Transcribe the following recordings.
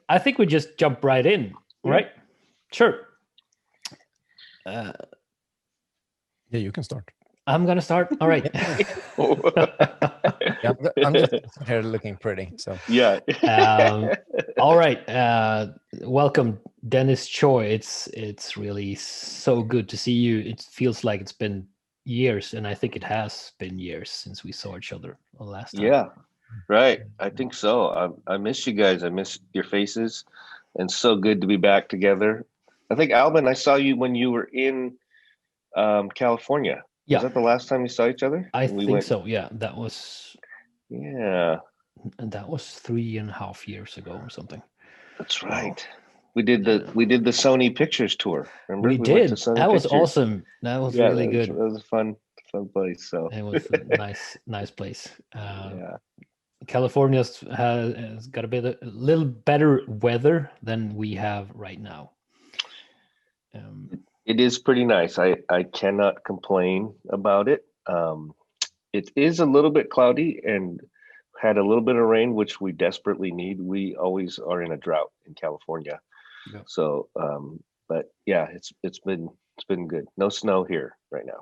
I think we just jump right in, right? Sure. Yeah, you can start. I'm gonna start. All right. Yeah, I'm just here looking pretty. So Yeah. All right. Welcome, Dennis Choy. It's really so good to see you. It feels like it's been years, and I think it has been years since we saw each other the last time. Yeah. Right. I think so. I miss you guys. I miss your faces, and so good to be back together. I think Albin, I saw you when you were in California. Yeah. Was that the last time we saw each other? I think so. Yeah, that was. Yeah. And that was 3.5 years ago or something. That's right. We did the Sony Pictures tour. Remember? We did. That was Pictures. awesome. That was really good. That was a fun place. So it was a nice place. Yeah. California has got a little better weather than we have right now. It is pretty nice. I cannot complain about it. It is a little bit cloudy and had a little bit of rain, which we desperately need. We always are in a drought in California. Yeah. So, but yeah, it's been good. No snow here right now.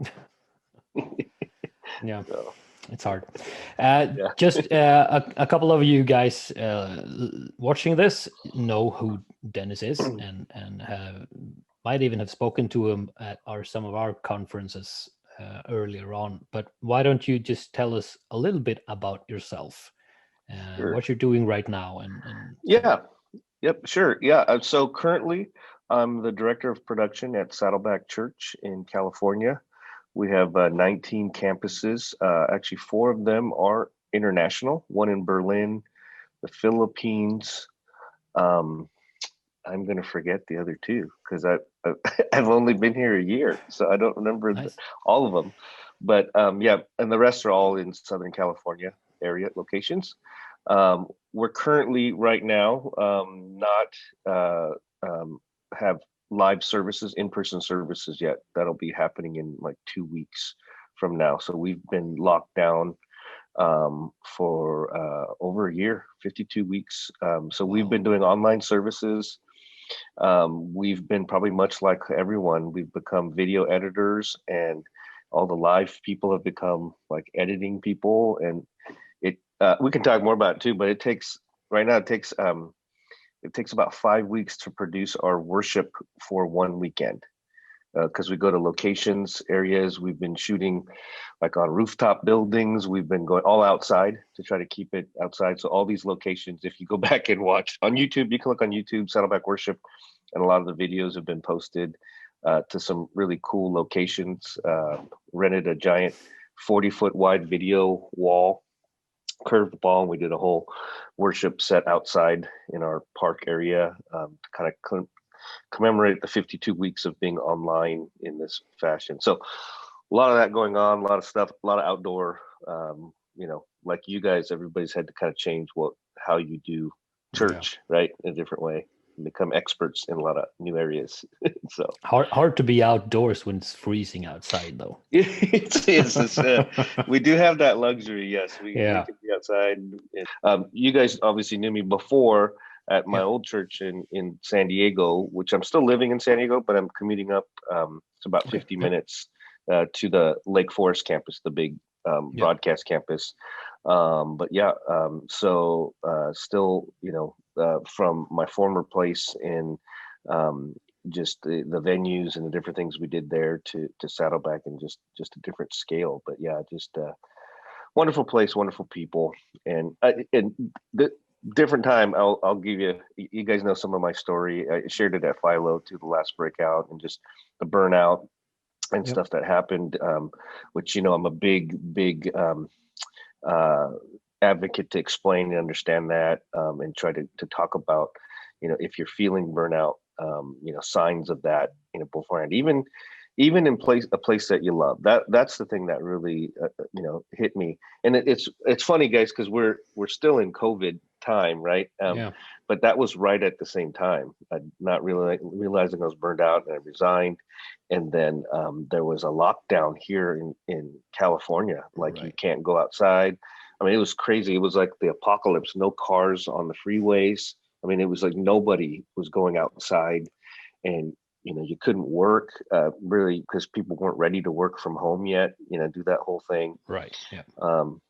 Yeah. So. It's hard. Just a couple of you guys watching this know who Dennis is and might even have spoken to him at some of our conferences earlier on. But why don't you just tell us a little bit about yourself and Sure. what you're doing right now? And yeah, yep, sure, yeah. So currently, I'm the director of production at Saddleback Church in California. We have 19 campuses. Actually, 4 of them are international. One in Berlin, the Philippines. I'm going to forget the other 2 because I've only been here a year, so I don't remember all of them. But yeah, and the rest are all in Southern California area locations. We're currently right now not have live services, in-person services yet. That'll be happening in like 2 weeks from now. So we've been locked down for over a year, 52 weeks. So we've been doing online services. We've been probably much like everyone. We've become video editors, and all the live people have become like editing people. And we can talk more about it too, but it takes about 5 weeks to produce our worship for one weekend because we go to locations, areas. We've been shooting like on rooftop buildings. We've been going all outside to try to keep it outside. So all these locations, if you go back and watch on YouTube, you can look on YouTube, Saddleback Worship, and a lot of the videos have been posted to some really cool locations. Rented a giant 40-foot wide video wall, curved ball, and we did a whole worship set outside in our park area to kind of commemorate the 52 weeks of being online in this fashion. So a lot of that going on, a lot of stuff, a lot of outdoor, like you guys, everybody's had to kind of change how you do church, right, in a different way, and become experts in a lot of new areas. So hard to be outdoors when it's freezing outside, though. We do have that luxury. Yes, we can be outside. You guys obviously knew me before at my old church in San Diego, which I'm still living in San Diego, but I'm commuting up. It's about 50 minutes to the Lake Forest campus, the big broadcast campus. But yeah, so still, from my former place in just the venues and the different things we did there to Saddleback, and just a different scale. But yeah, just wonderful place, wonderful people, and the different time. I'll give you guys know some of my story. I shared it at Philo to the last breakout, and just the burnout and stuff that happened, which I'm a big advocate to explain and understand that, and try to talk about, if you're feeling burnout, signs of that, beforehand, even in a place that you love. That's the thing that really hit me. And it's funny, guys, because we're still in COVID time, right? But that was right at the same time. I'd not really realizing I was burned out, and I resigned. And then there was a lockdown here in California. Like, you can't go outside. I mean, it was crazy. It was like the apocalypse. No cars on the freeways. I mean, it was like nobody was going outside, and you couldn't work really because people weren't ready to work from home yet. Do that whole thing. Right. Yeah.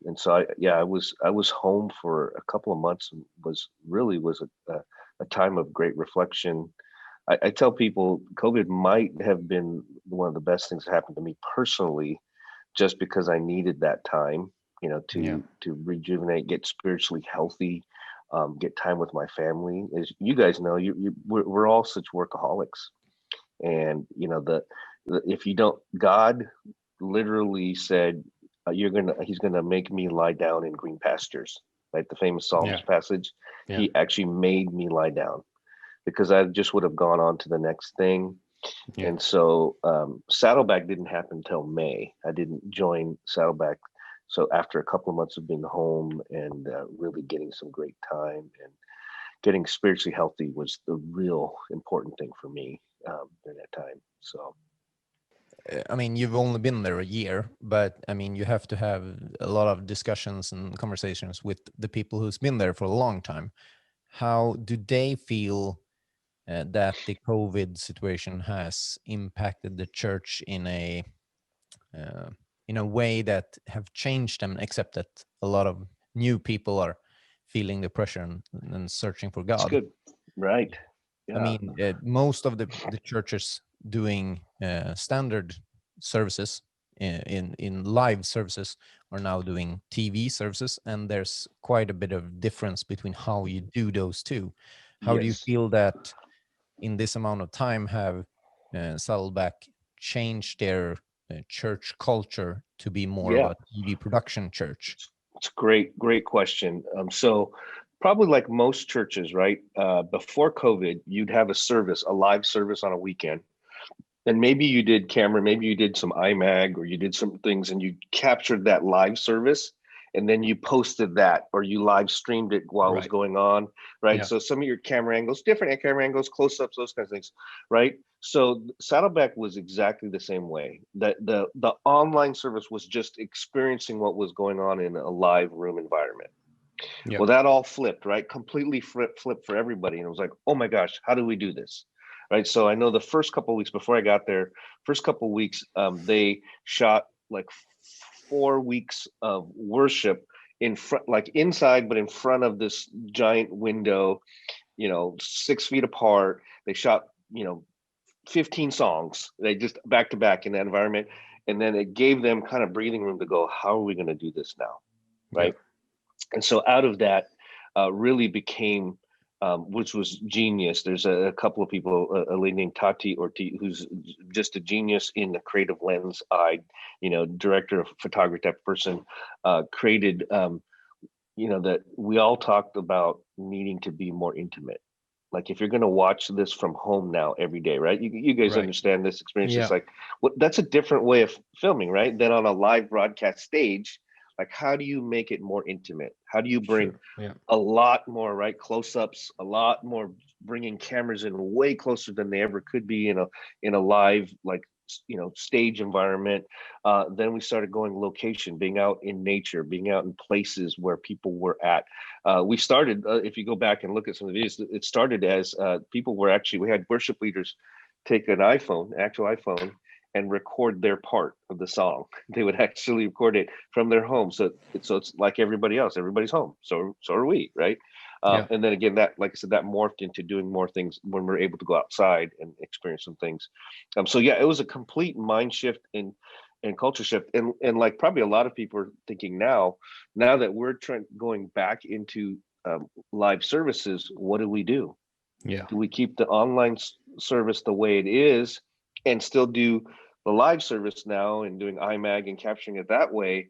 And so I was home for a couple of months, and was a time of great reflection. I tell people COVID might have been one of the best things that happened to me personally, just because I needed that time, to rejuvenate, get spiritually healthy, get time with my family. As you guys know, we're all such workaholics, and if you don't, God literally said, he's gonna make me lie down in green pastures, right? The famous Psalms passage. Yeah. He actually made me lie down, because I just would have gone on to the next thing. Yeah. And so Saddleback didn't happen until May. I didn't join Saddleback. So after a couple of months of being home and really getting some great time and getting spiritually healthy was the real important thing for me during that time. So. I mean, you've only been there a year, but I mean, you have to have a lot of discussions and conversations with the people who's been there for a long time. How do they feel that the COVID situation has impacted the church in a way that have changed them, except that a lot of new people are feeling the pressure and searching for God? That's good. Right. Yeah. I mean, most of the churches doing standard services in live services are now doing TV services, and there's quite a bit of difference between how you do those two. How do you feel that in this amount of time have Saddleback changed their church culture to be more of a TV production church? It's a great question. So probably like most churches, right? Before COVID, you'd have a live service on a weekend. And maybe you did camera, maybe you did some iMag, or you did some things and you captured that live service, and then you posted that, or you live streamed it while it was going on, right? Yeah. So some of your camera angles, different camera angles, close-ups, those kinds of things, right? So Saddleback was exactly the same way. That the online service was just experiencing what was going on in a live room environment. Yep. Well, that all flipped, right? Completely flipped for everybody. And it was like, oh my gosh, how do we do this? Right. So I know the first couple of weeks before I got there, they shot like 4 weeks of worship in front, like inside, but in front of this giant window, 6 feet apart. They shot, 15 songs. They just back to back in that environment. And then it gave them kind of breathing room to go, how are we going to do this now? Right. Yeah. And so out of that really became, which was genius. There's a couple of people, a lady named Tati Ortiz, who's just a genius in the creative lens eye, director of photography type person, created, that we all talked about needing to be more intimate. Like if you're going to watch this from home now every day, right? You guys understand this experience. Yeah. It's like, that's a different way of filming, right? Than on a live broadcast stage. Like, how do you make it more intimate? How do you bring a lot more, right? Close-ups, a lot more, bringing cameras in way closer than they ever could be in a live, like, stage environment. Then we started going location, being out in nature, being out in places where people were at. We started, if you go back and look at some of the videos, it started as we had worship leaders take an actual iPhone, and record their part of the song. They would actually record it from their home. So it's like everybody else, everybody's home. So are we, right? And then again, that, like I said, that morphed into doing more things when we're able to go outside and experience some things. So yeah, it was a complete mind shift and culture shift. And like probably a lot of people are thinking now that we're going back into live services, what do we do? Yeah. Do we keep the online service the way it is and still do the live service now and doing iMag and capturing it that way,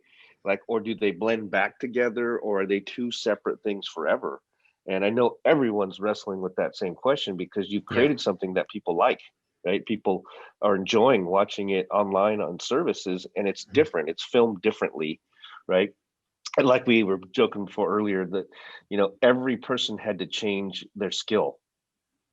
or do they blend back together, or are they two separate things forever? And I know everyone's wrestling with that same question, because you've created something that people like, right? People are enjoying watching it online on services, and it's different. It's filmed differently, right? And like we were joking before earlier that, every person had to change their skill.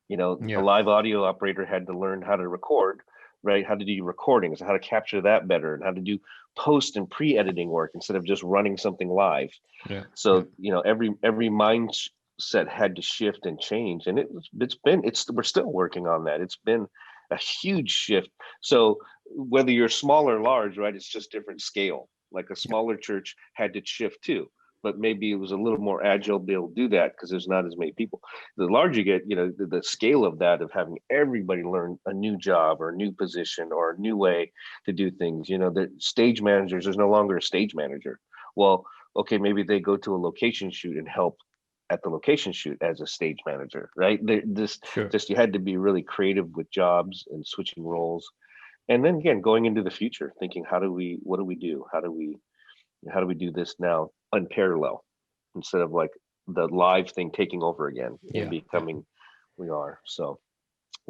The live audio operator had to learn how to record, right? How to do recordings, how to capture that better, and how to do post and pre-editing work instead of just running something live. Yeah. So, every mind set had to shift and change, and we're still working on that. It's been a huge shift. So whether you're small or large, right, it's just different scale. Like a smaller church had to shift too, but maybe it was a little more agile to be able to do that because there's not as many people. The larger you get, the scale of that, of having everybody learn a new job or a new position or a new way to do things. The stage managers, there's no longer a stage manager. Well, okay, maybe they go to a location shoot and help at the location shoot as a stage manager, right? Just you had to be really creative with jobs and switching roles. And then again, going into the future, thinking, what do we do? How do we do this now unparalleled, instead of like the live thing taking over again and becoming we are. So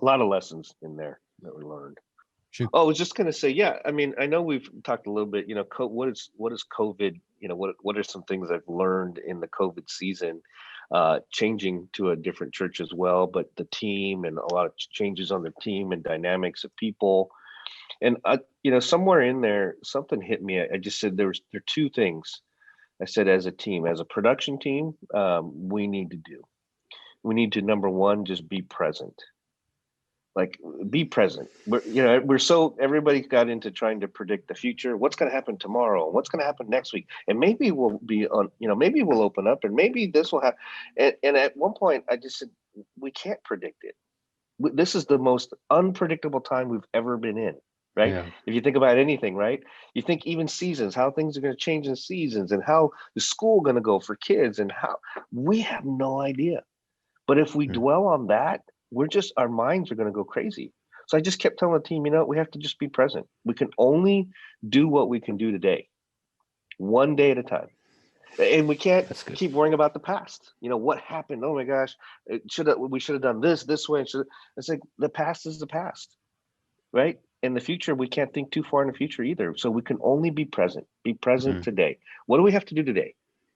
a lot of lessons in there that we learned. Shoot. Oh, I was just going to say, I mean, I know we've talked a little bit, what is COVID, what are some things I've learned in the COVID season, changing to a different church as well, but the team and a lot of changes on the team and dynamics of people. And somewhere in there, something hit me. I just said there are two things. I said, as a team, as a production team, we need to, number one, just be present. Like, be present. Everybody got into trying to predict the future. What's going to happen tomorrow? What's going to happen next week? And maybe we'll be on, maybe we'll open up and maybe this will happen. And at one point I just said, we can't predict it. This is the most unpredictable time we've ever been in, right? Yeah. If you think about anything, right? You think even seasons, how things are going to change in seasons, and how the school going to go for kids, and how we have no idea. But if we dwell on that, our minds are going to go crazy. So I just kept telling the team, we have to just be present. We can only do what we can do today, one day at a time. And we can't keep worrying about the past. What happened? Oh my gosh, we should have done this way. It's like, the past is the past, right? In the future, we can't think too far in the future either. So we can only be present. Be present today. What do we have to do today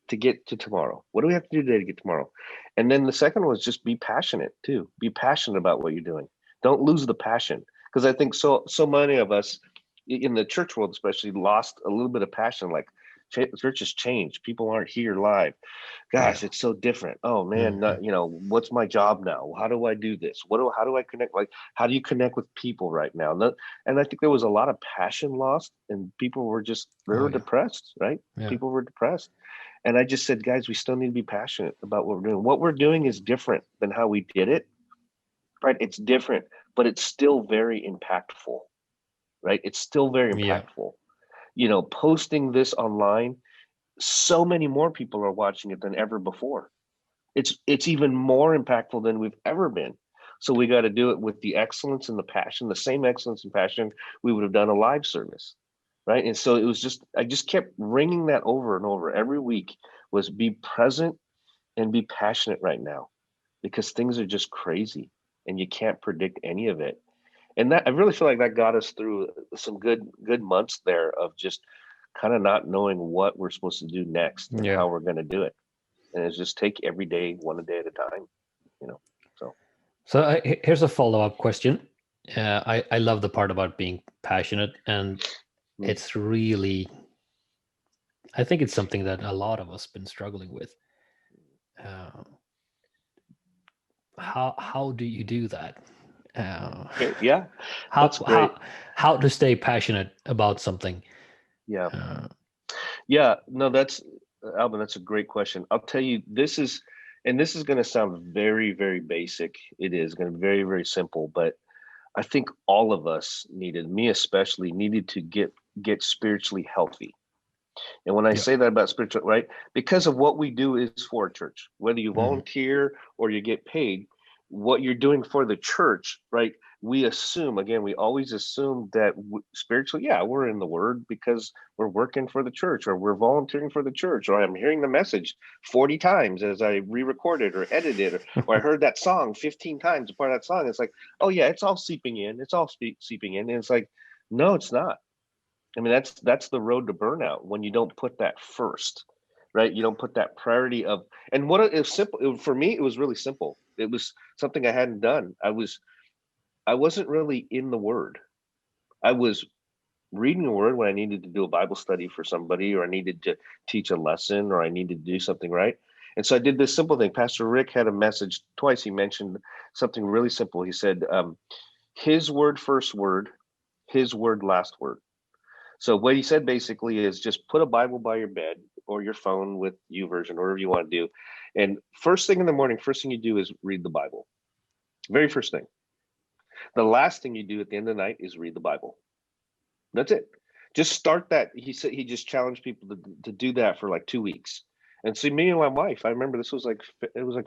to get to tomorrow? What do we have to do today to get tomorrow? And then the second was just be passionate too. Be passionate about what you're doing. Don't lose the passion, because I think so many of us in the church world especially lost a little bit of passion. Like, church has changed. People aren't here live. Gosh, it's so different. Oh man, what's my job now? How do I do this? How do I connect? Like, how do you connect with people right now? And I think there was a lot of passion lost, and people were depressed, right? Yeah. People were depressed. And I just said, guys, we still need to be passionate about what we're doing. What we're doing is different than how we did it, right? It's different, but it's still very impactful, right? It's still very impactful. Posting this online, so many more people are watching it than ever before. It's even more impactful than we've ever been. So we got to do it with the excellence and the passion, the same excellence and passion we would have done a live service. Right. And so it was I just kept ringing that over and over every week, was be present and be passionate right now, because things are just crazy and you can't predict any of it. And that, I really feel like that got us through some good months there of just kind of not knowing what we're supposed to do next and how we're going to do it. And it's just take every day, one a day at a time, So here's a follow-up question. I love the part about being passionate, and it's really, I think it's something that a lot of us been struggling with. How do you do that? How to stay passionate about something? No, that's Albin, that's a great question. I'll tell you, this is going to sound very, very basic. It is going to be very, very simple, but I think all of us me especially, needed to get spiritually healthy. And when I say that about spiritual, right, because of what we do is for a church, whether you volunteer or you get paid, what you're doing for the church, right? We always assume that spiritually, we're in the Word because we're working for the church, or we're volunteering for the church, or I'm hearing the message 40 times as I re-recorded or edited, or I heard that song 15 times, a part of that song. It's like, oh yeah, it's all seeping in. It's all seeping in. And it's like, no, it's not. I mean, that's the road to burnout, when you don't put that first, right? You don't put that priority of, and what it was simple. For me, it was really simple. It was something I hadn't done. I wasn't really in the Word. I was reading the Word when I needed to do a Bible study for somebody, or I needed to teach a lesson, or I needed to do something, right? And so I did this simple thing. Pastor Rick had a message twice. He mentioned something really simple. He said, his word first word, his word last word. So what he said basically is just put a Bible by your bed or your phone with YouVersion, whatever you want to do. And first thing in the morning, first thing you do is read the Bible. Very first thing. The last thing you do at the end of the night is read the Bible. That's it. Just start that. He said he just challenged people to do that for like 2 weeks. And so me and my wife, I remember it was like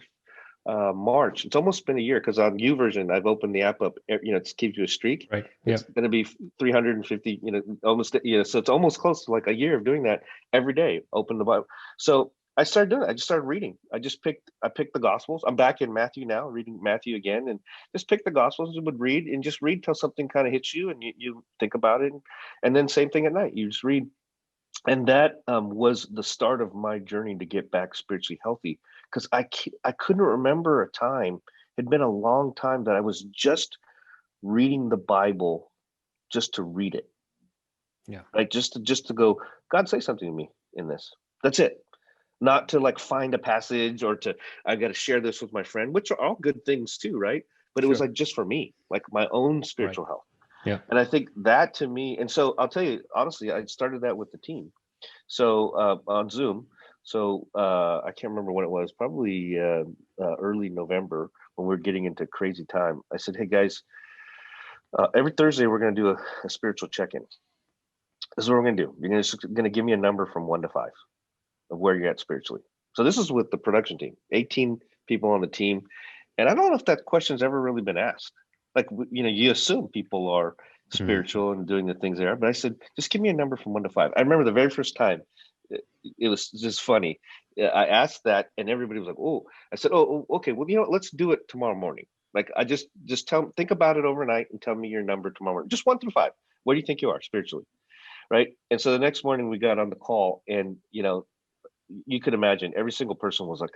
March. It's almost been a year because on YouVersion, I've opened the app up. It keeps you a streak. Right. It's going to be 350. Almost. So it's almost close to like a year of doing that every day. Open the Bible. So I started doing it. I just started reading. I picked the Gospels. I'm back in Matthew now, reading Matthew again, and just pick the Gospels and would read till something kind of hits you and you think about it. And then same thing at night. You just read. And that was the start of my journey to get back spiritually healthy, because I couldn't remember a time. It had been a long time that I was just reading the Bible just to read it. Yeah. Like just to go, God, say something to me in this. That's it. Not to like find a passage or I got to share this with my friend, which are all good things too, right? But it was like just for me, like my own spiritual health. Yeah. And I think that to me, and so I'll tell you, honestly, I started that with the team. So on Zoom. So I can't remember when it was, probably early November when we were getting into crazy time. I said, hey guys, every Thursday we're going to do a spiritual check-in. This is what we're going to do. You're going to give me a number from 1 to 5 of where you're at spiritually. So this is with the production team, 18 people on the team. And I don't know if that question's ever really been asked. Like, you assume people are spiritual and doing the things they are. But I said, just give me a number from 1 to 5. I remember the very first time, it was just funny. I asked that and everybody was like, oh, I said, oh, okay, well, let's do it tomorrow morning. Like, I just think about it overnight and tell me your number tomorrow morning. Just 1 through 5. Where do you think you are spiritually? Right. And so the next morning we got on the call and, you could imagine every single person was like,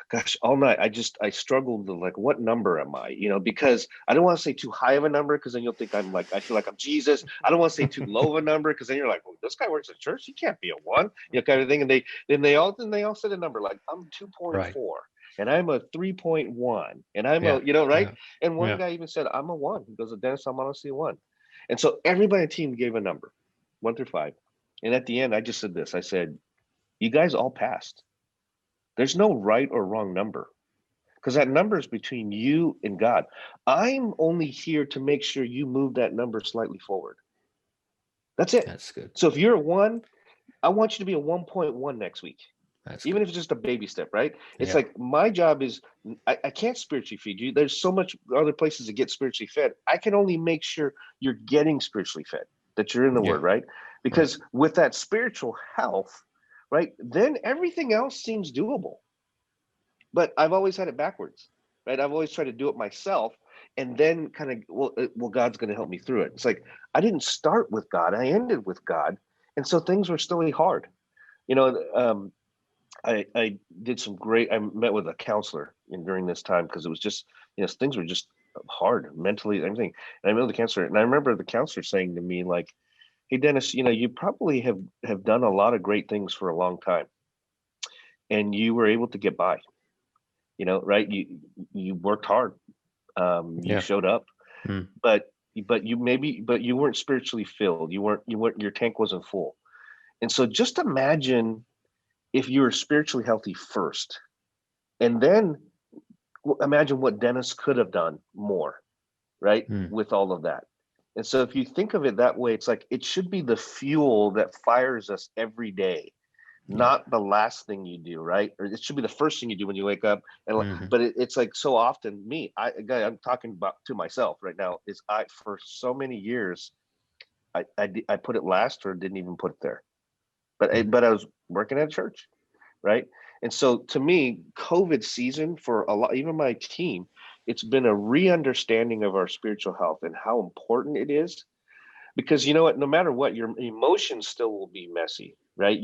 gosh, all night I struggled to like, what number am I? Because I don't want to say too high of a number because then you'll think I feel like I'm Jesus. I don't want to say too low of a number because then you're like, well, this guy works at church. He can't be a 1, kind of thing. And they all said a number like I'm 2.4 and I'm a 3.1 and I'm a, right. Yeah. And one guy even said, I'm a 1. He goes, Dennis, I'm honestly a 1. And so everybody on the team gave a number 1 through 5. And at the end, I just said this, I said, you guys all passed. There's no right or wrong number because that number is between you and God. I'm only here to make sure you move that number slightly forward. That's it. That's good. So if you're a 1, I want you to be a 1.1 next week. That's even good. if it's just a baby step, right? It's like my job is I can't spiritually feed you. There's so much other places to get spiritually fed. I can only make sure you're getting spiritually fed, that you're in the Word, right? Because with that spiritual health, right, then everything else seems doable. But I've always had it backwards, right? I've always tried to do it myself and then kind of, well, God's going to help me through it. It's like I didn't start with God. I ended with God. And so things were still really hard. I did I met with a counselor during this time because it was just, things were just hard mentally, everything. And I met with the counselor and I remember the counselor saying to me like, hey, Dennis, you probably have done a lot of great things for a long time and you were able to get by, right? You worked hard. You showed up, but you weren't spiritually filled. Your tank wasn't full. And so just imagine if you were spiritually healthy first, and then imagine what Dennis could have done more, right? With all of that. And so if you think of it that way, it's like it should be the fuel that fires us every day, not the last thing you do, right? Or it should be the first thing you do when you wake up. And but it's like so often I'm talking about to myself right now, is for so many years, I put it last or didn't even put it there. But I was working at church, right? And so to me, COVID season for a lot, even my team, it's been a re-understanding of our spiritual health and how important it is. Because you know what, no matter what, your emotions still will be messy, right?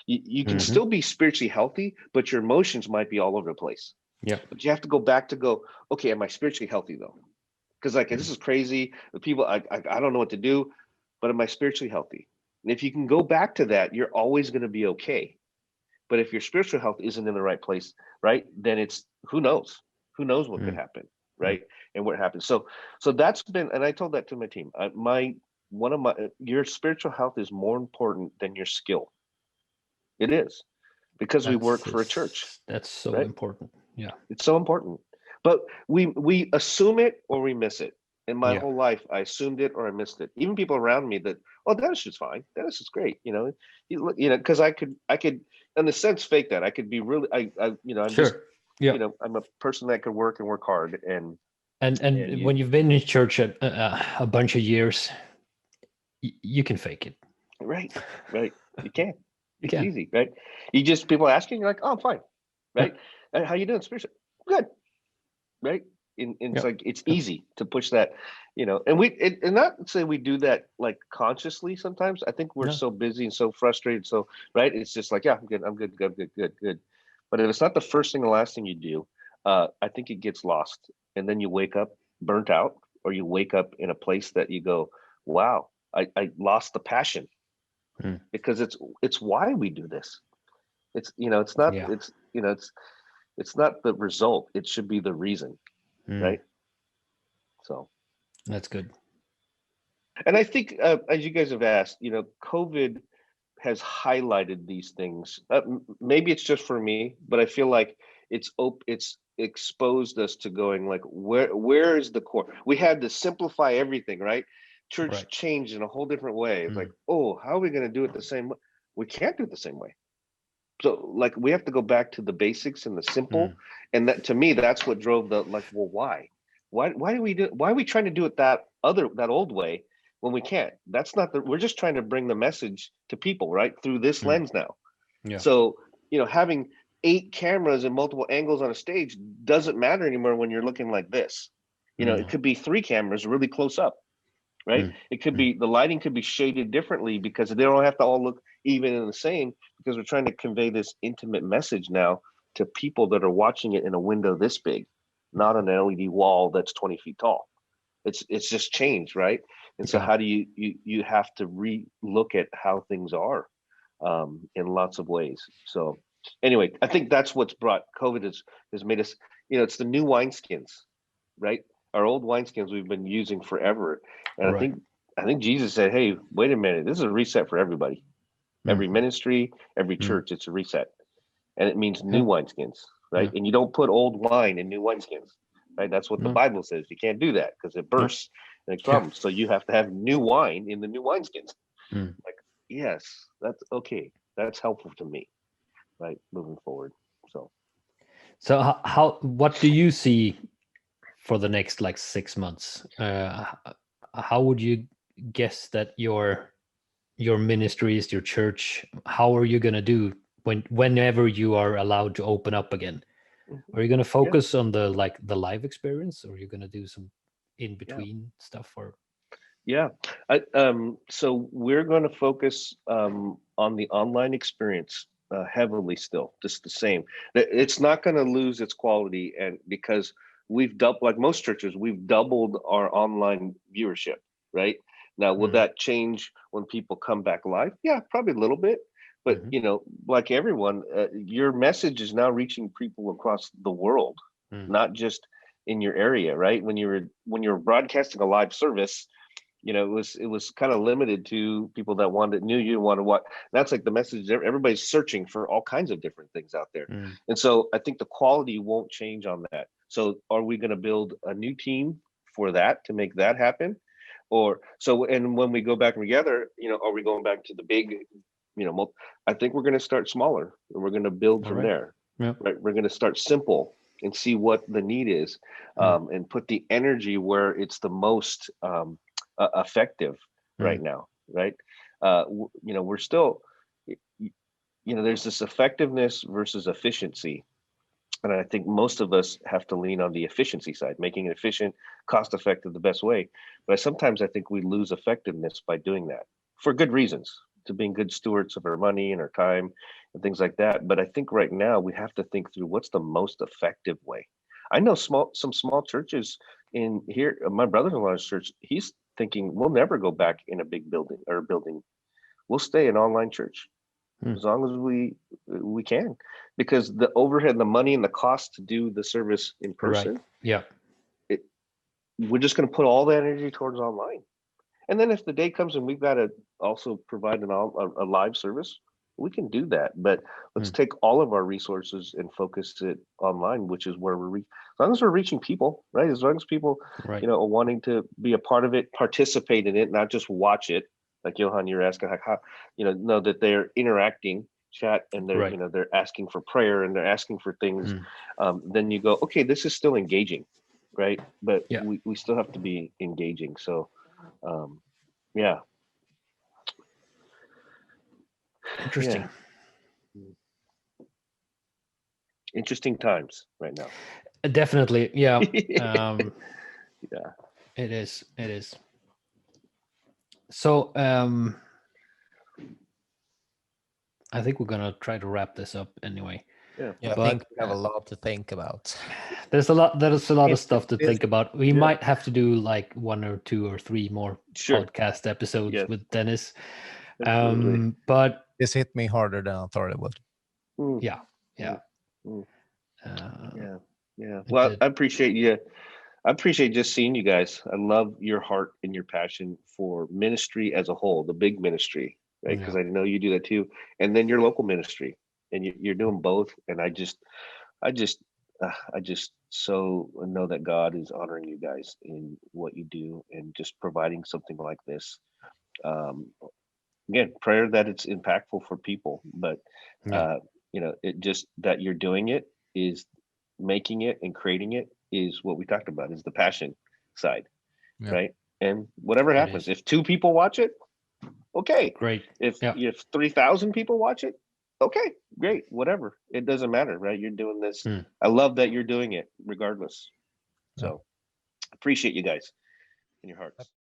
You can still be spiritually healthy, but your emotions might be all over the place. Yeah. But you have to go back to okay, am I spiritually healthy though? Because this is crazy. The people, I don't know what to do, but am I spiritually healthy? And if you can go back to that, you're always going to be okay. But if your spiritual health isn't in the right place, right, then it's who knows what could happen, right, and what happens. So that's been, and I told that to my team. Your spiritual health is more important than your skill. It is, because we work for a church. That's so right? important. Yeah, it's so important. But we assume it or we miss it. In my whole life, I assumed it or I missed it. Even people around me that, oh, Dennis is fine. Dennis is great. Because I could, in a sense, fake that. I could be really, I'm sure. just, I'm a person that could work and work hard. And when you've been in church a bunch of years, you can fake it. Right. You can. It's easy, right? People asking, you're like, oh, I'm fine, right? And how you doing spiritually? Good, right? It's like, it's easy to push that, and not say we do that like consciously sometimes. I think we're so busy and so frustrated. So, right. It's just like, yeah, I'm good. But if it's not the first thing, the last thing you do, I think it gets lost. And then you wake up burnt out, or you wake up in a place that you go, wow, I lost the passion, because it's why we do this. It's, it's not, it's not the result. It should be the reason. Right. So that's good. And I think, as you guys have asked, COVID has highlighted these things. Maybe it's just for me, but I feel like it's exposed us to going like, where is the core? We had to simplify everything, right? Church changed in a whole different way. It's like, oh, how are we going to do it the same way? We can't do it the same way. So like, we have to go back to the basics and the simple. And that, to me, that's what drove the, like, well, why are we trying to do it that old way when we can't? That's not we're just trying to bring the message to people, right, through this lens now. So, having 8 cameras and multiple angles on a stage doesn't matter anymore when you're looking like this. It could be 3 cameras really close up, right? It could be, the lighting could be shaded differently because they don't have to all look even and the same, because we're trying to convey this intimate message now to people that are watching it in a window this big, not an LED wall that's 20 feet tall. It's just changed, right? And so how do you have to re-look at how things are in lots of ways. So anyway, I think that's what's brought COVID has made us, it's the new wineskins, right? Our old wineskins we've been using forever. And I think Jesus said, hey, wait a minute, this is a reset for everybody. Every ministry, every church, it's a reset. And it means new wineskins, right? And you don't put old wine in new wineskins, right? That's what the Bible says. You can't do that because it bursts and it crumbs. So you have to have new wine in the new wineskins. Like, yes, that's okay. That's helpful to me, right? Moving forward. So what do you see for the next like 6 months? How would you guess that your ministries, your church, how are you going to do whenever you are allowed to open up again? Are you going to focus on the live experience, or are you going to do some in between stuff? Or so we're going to focus on the online experience heavily still, just the same. It's not going to lose its quality, and because we've doubled, like most churches, we've doubled our online viewership, right? Now, will that change when people come back live? Yeah, probably a little bit. But, like everyone, your message is now reaching people across the world, not just in your area, right? When you were broadcasting a live service, it was kind of limited to people that knew you and wanted what. That's like the message. Everybody's searching for all kinds of different things out there. And so I think the quality won't change on that. So are we going to build a new team for that to make that happen? And when we go back together, are we going back to the big, I think we're going to start smaller and we're going to build from there. Right? We're going to start simple and see what the need is, and put the energy where it's the most effective right now. Right? We're still, there's this effectiveness versus efficiency. And I think most of us have to lean on the efficiency side, making it efficient, cost-effective, the best way. But sometimes I think we lose effectiveness by doing that for good reasons, to being good stewards of our money and our time and things like that. But I think right now we have to think through what's the most effective way. I know some small churches in here. My brother-in-law's church, he's thinking we'll never go back in a big building. We'll stay an online church. as long as we can, because the overhead, the money, and the cost to do the service in person, Yeah. We're just going to put all that energy towards online. And then if the day comes and we've got to also provide a live service, we can do that. But let's take all of our resources and focus it online, which is where as long as we're reaching people, right? As long as people, are wanting to be a part of it, participate in it, not just watch it. Like Johan, you're asking how, know that they're interacting, chat, and they're, they're asking for prayer and they're asking for things. Then you go, okay, this is still engaging, right? But we still have to be engaging. So, yeah. Interesting. Yeah. Interesting times right now. Definitely. Yeah. Yeah. It is. So I think we're gonna try to wrap this up anyway. Yeah, I think we have a lot to think about. There's a lot of stuff to think about. We might have to do like 1 or 2 or 3 more podcast episodes with Dennis. But this hit me harder than I thought it would. Yeah. Well, I appreciate you. I appreciate just seeing you guys. I love your heart and your passion for ministry as a whole, the big ministry, right? Because I know you do that too. And then your local ministry, and you're doing both. And I just so know that God is honoring you guys in what you do and just providing something like this. Again, prayer that it's impactful for people, but it just that you're doing it is making it and creating it is what we talked about, is the passion side, right? And whatever happens, if 2 people watch it, okay, great. If 3,000 people watch it, okay, great, whatever. It doesn't matter, right? You're doing this. I love that you're doing it regardless. So appreciate you guys in your hearts.